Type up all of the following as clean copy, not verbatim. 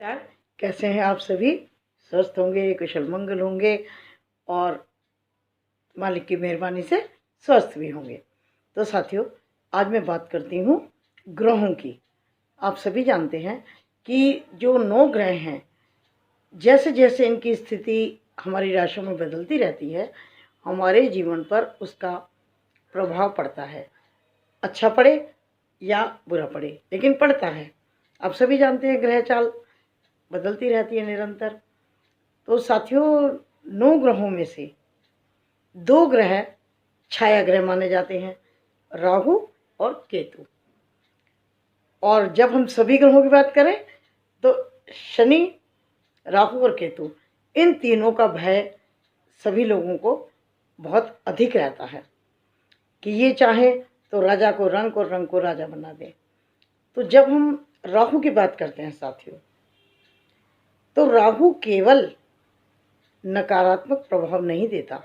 यार, कैसे हैं आप सभी? स्वस्थ होंगे, कुशल मंगल होंगे और मालिक की मेहरबानी से स्वस्थ भी होंगे। तो साथियों, आज मैं बात करती हूँ ग्रहों की। आप सभी जानते हैं कि जो 9 ग्रह हैं, जैसे जैसे इनकी स्थिति हमारी राशियों में बदलती रहती है, हमारे जीवन पर उसका प्रभाव पड़ता है। अच्छा पड़े या बुरा पड़े, लेकिन पड़ता है। आप सभी जानते हैं ग्रह चाल बदलती रहती है निरंतर। तो साथियों, 9 ग्रहों में से 2 ग्रह छाया ग्रह माने जाते हैं, राहु और केतु। और जब हम सभी ग्रहों की बात करें तो शनि, राहु और केतु, इन तीनों का भय सभी लोगों को बहुत अधिक रहता है कि ये चाहे तो राजा को रंक और रंक को राजा बना दे। तो जब हम राहु की बात करते हैं साथियों, तो राहु केवल नकारात्मक प्रभाव नहीं देता।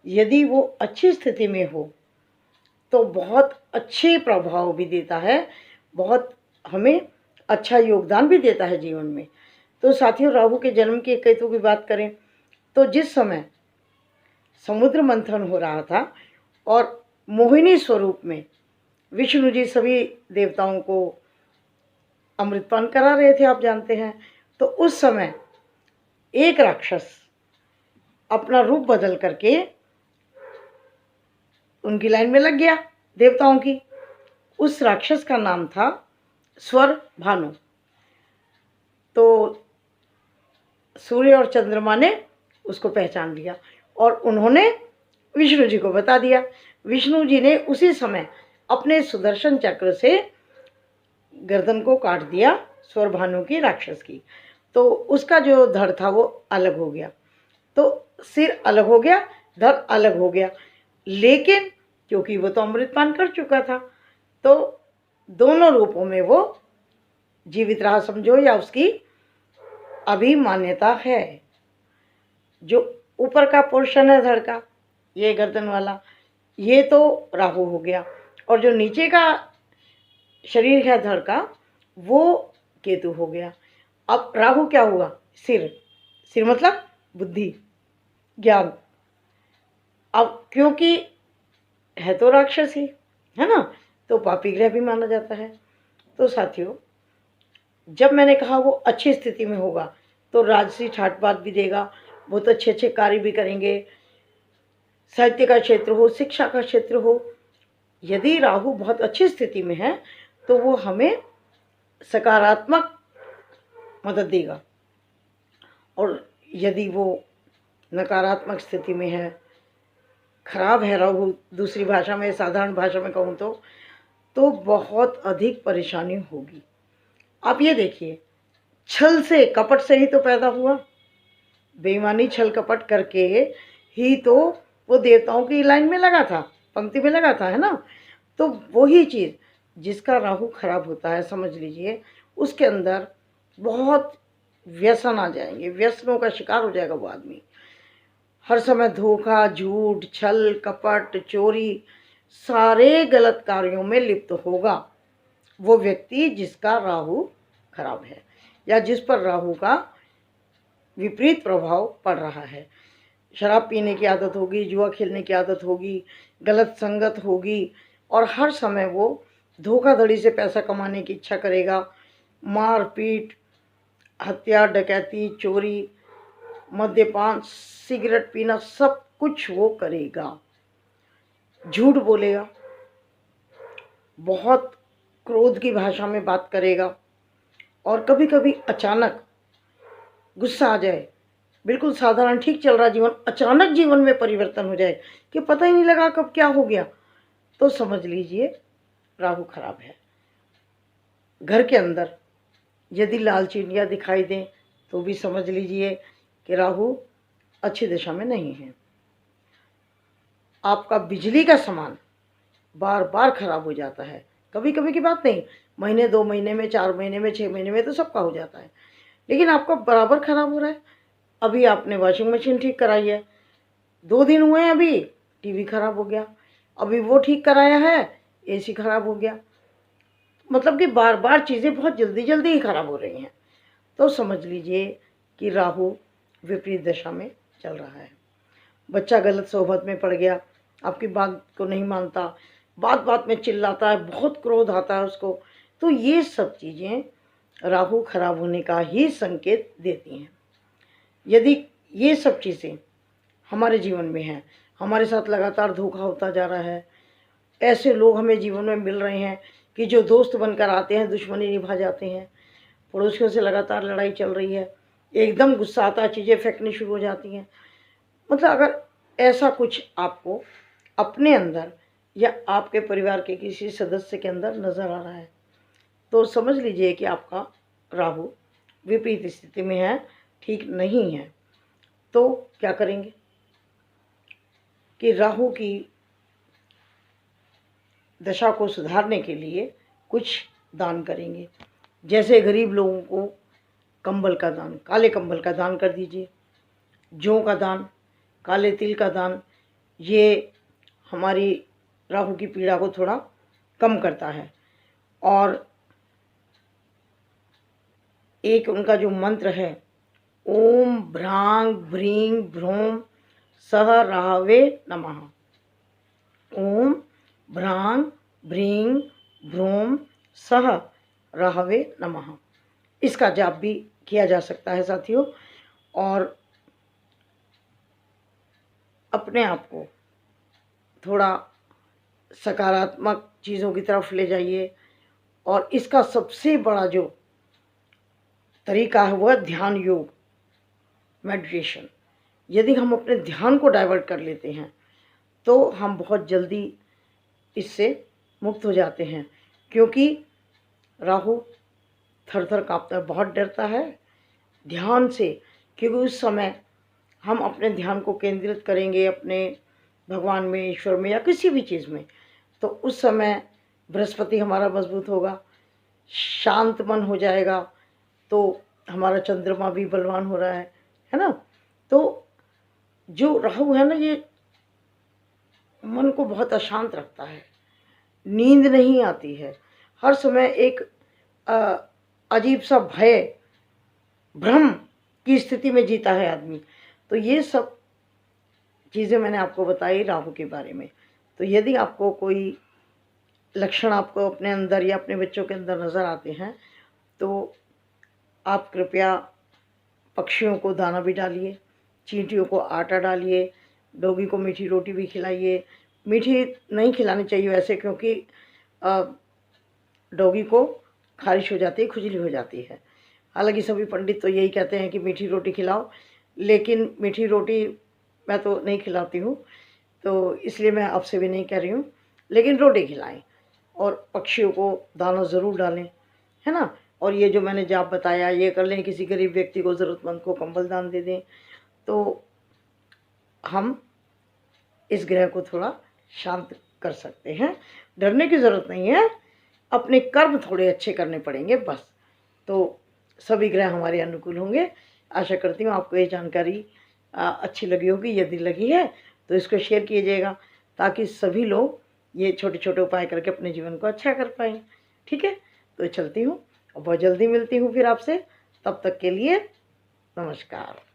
यदि वो अच्छी स्थिति में हो तो बहुत अच्छे प्रभाव भी देता है, बहुत हमें अच्छा योगदान भी देता है जीवन में। तो साथियों, राहु के जन्म के केतु की बात करें तो जिस समय समुद्र मंथन हो रहा था और मोहिनी स्वरूप में विष्णु जी सभी देवताओं को अमृतपान करा रहे थे, आप जानते हैं। तो उस समय एक राक्षस अपना रूप बदल करके उनकी लाइन में लग गया, देवताओं की। उस राक्षस का नाम था स्वर भानु। तो सूर्य और चंद्रमा ने उसको पहचान लिया और उन्होंने विष्णु जी को बता दिया। विष्णु जी ने उसी समय अपने सुदर्शन चक्र से गर्दन को काट दिया स्वर भानु की, राक्षस की। तो उसका जो धड़ था वो अलग हो गया, तो सिर अलग हो गया, धड़ अलग हो गया। लेकिन क्योंकि वो तो अमृतपान कर चुका था, तो दोनों रूपों में वो जीवित रहा, समझो, या उसकी अभी मान्यता है। जो ऊपर का पोर्शन है धड़ का, ये गर्दन वाला, ये तो राहु हो गया, और जो नीचे का शरीर है धड़ का, वो केतु हो गया। अब राहु क्या हुआ? सिर। सिर मतलब बुद्धि, ज्ञान। अब क्योंकि है तो राक्षस ही, है ना, तो पापी ग्रह भी माना जाता है। तो साथियों, जब मैंने कहा वो अच्छी स्थिति में होगा तो राजसी ठाट बात भी देगा, बहुत अच्छे अच्छे कार्य भी करेंगे। साहित्य का क्षेत्र हो, शिक्षा का क्षेत्र हो, यदि राहु बहुत अच्छी स्थिति में है तो वो हमें सकारात्मक मदद देगा। और यदि वो नकारात्मक स्थिति में है, खराब है राहु, दूसरी भाषा में, साधारण भाषा में कहूँ तो बहुत अधिक परेशानी होगी। आप ये देखिए, छल से, कपट से ही तो पैदा हुआ। बेईमानी, छल कपट करके ही तो वो देवताओं की लाइन में लगा था, पंक्ति में लगा था, है ना। तो वही चीज़, जिसका राहु खराब होता है, समझ लीजिए उसके अंदर बहुत व्यसन आ जाएंगे, व्यसनों का शिकार हो जाएगा वो आदमी। हर समय धोखा, झूठ, छल कपट, चोरी, सारे गलत कार्यों में लिप्त होगा वो व्यक्ति जिसका राहु खराब है या जिस पर राहु का विपरीत प्रभाव पड़ रहा है। शराब पीने की आदत होगी, जुआ खेलने की आदत होगी, गलत संगत होगी, और हर समय वो धोखाधड़ी से पैसा कमाने की इच्छा करेगा। मार पीट, हत्या, डकैती, चोरी, मद्यपान, सिगरेट पीना, सब कुछ वो करेगा। झूठ बोलेगा, बहुत क्रोध की भाषा में बात करेगा, और कभी कभी अचानक गुस्सा आ जाए, बिल्कुल साधारण ठीक चल रहा जीवन, अचानक जीवन में परिवर्तन हो जाए कि पता ही नहीं लगा कब क्या हो गया, तो समझ लीजिए राहु खराब है। घर के अंदर यदि लाल चिड़िया दिखाई दें तो भी समझ लीजिए कि राहु अच्छी दिशा में नहीं है। आपका बिजली का सामान बार बार खराब हो जाता है, कभी कभी की बात नहीं, महीने 2 महीने में, 4 महीने में, 6 महीने में तो सबका हो जाता है, लेकिन आपका बराबर खराब हो रहा है। अभी आपने वॉशिंग मशीन ठीक कराई है, 2 दिन हुए हैं, अभी टीवी खराब हो गया, अभी वो ठीक कराया है, एसी खराब हो गया। मतलब कि बार बार चीज़ें बहुत जल्दी जल्दी ही खराब हो रही हैं। तो समझ लीजिए कि राहु विपरीत दशा में चल रहा है। बच्चा गलत सोहबत में पड़ गया, आपकी बात को नहीं मानता, बात बात में चिल्लाता है, बहुत क्रोध आता है उसको, तो ये सब चीज़ें राहु खराब होने का ही संकेत देती हैं। यदि ये सब चीज़ें हमारे जीवन में हैं, हमारे साथ लगातार धोखा होता जा रहा है, ऐसे लोग हमें जीवन में मिल रहे हैं कि जो दोस्त बनकर आते हैं दुश्मनी निभा जाते हैं, पड़ोसियों से लगातार लड़ाई चल रही है, एकदम गुस्सा आता है, चीज़ें फेंकनी शुरू हो जाती हैं, मतलब अगर ऐसा कुछ आपको अपने अंदर या आपके परिवार के किसी सदस्य के अंदर नज़र आ रहा है, तो समझ लीजिए कि आपका राहु विपरीत स्थिति में है, ठीक नहीं है। तो क्या करेंगे कि राहु की दशा को सुधारने के लिए कुछ दान करेंगे। जैसे गरीब लोगों को कंबल का दान, काले कंबल का दान कर दीजिए, जौ का दान, काले तिल का दान, ये हमारी राहु की पीड़ा को थोड़ा कम करता है। और एक उनका जो मंत्र है, ओम भ्रांग भ्रीं भ्रोम सह राहवे नमः, ओम भ्रांग भ्रीं भ्रोम सह राहवे नमः, इसका जाप भी किया जा सकता है साथियों। और अपने आप को थोड़ा सकारात्मक चीज़ों की तरफ ले जाइए। और इसका सबसे बड़ा जो तरीका है वह ध्यान योग, मेडिटेशन। यदि हम अपने ध्यान को डाइवर्ट कर लेते हैं तो हम बहुत जल्दी इससे मुक्त हो जाते हैं, क्योंकि राहु थर थर काँपता है, बहुत डरता है ध्यान से, क्योंकि उस समय हम अपने ध्यान को केंद्रित करेंगे अपने भगवान में, ईश्वर में या किसी भी चीज़ में, तो उस समय बृहस्पति हमारा मजबूत होगा, शांत मन हो जाएगा, तो हमारा चंद्रमा भी बलवान हो रहा है ना। तो जो राहु है ना, ये मन को बहुत अशांत रखता है, नींद नहीं आती है, हर समय एक अजीब सा भय, भ्रम की स्थिति में जीता है आदमी। तो ये सब चीज़ें मैंने आपको बताई राहु के बारे में। तो यदि आपको कोई लक्षण आपको अपने अंदर या अपने बच्चों के अंदर नज़र आते हैं तो आप कृपया पक्षियों को दाना भी डालिए, चींटियों को आटा डालिए, डॉगी को मीठी रोटी भी खिलाइए। मीठी नहीं खिलानी चाहिए वैसे, क्योंकि डॉगी को खारिश हो जाती है, खुजली हो जाती है। हालांकि सभी पंडित तो यही कहते हैं कि मीठी रोटी खिलाओ, लेकिन मीठी रोटी मैं तो नहीं खिलाती हूँ, तो इसलिए मैं आपसे भी नहीं कह रही हूँ, लेकिन रोटी खिलाएं और पक्षियों को दाना ज़रूर डालें, है ना। और ये जो मैंने जाप बताया ये कर लें, किसी गरीब व्यक्ति को, ज़रूरतमंद को कंबल दान दे दें, तो हम इस ग्रह को थोड़ा शांत कर सकते हैं। डरने की ज़रूरत नहीं है, अपने कर्म थोड़े अच्छे करने पड़ेंगे बस, तो सभी ग्रह हमारे अनुकूल होंगे। आशा करती हूँ आपको ये जानकारी अच्छी लगी होगी। यदि लगी है तो इसको शेयर कीजिएगा, ताकि सभी लोग ये छोटे छोटे उपाय करके अपने जीवन को अच्छा कर पाएँ। ठीक है, तो चलती हूँ और बहुत जल्दी मिलती हूँ फिर आपसे। तब तक के लिए नमस्कार।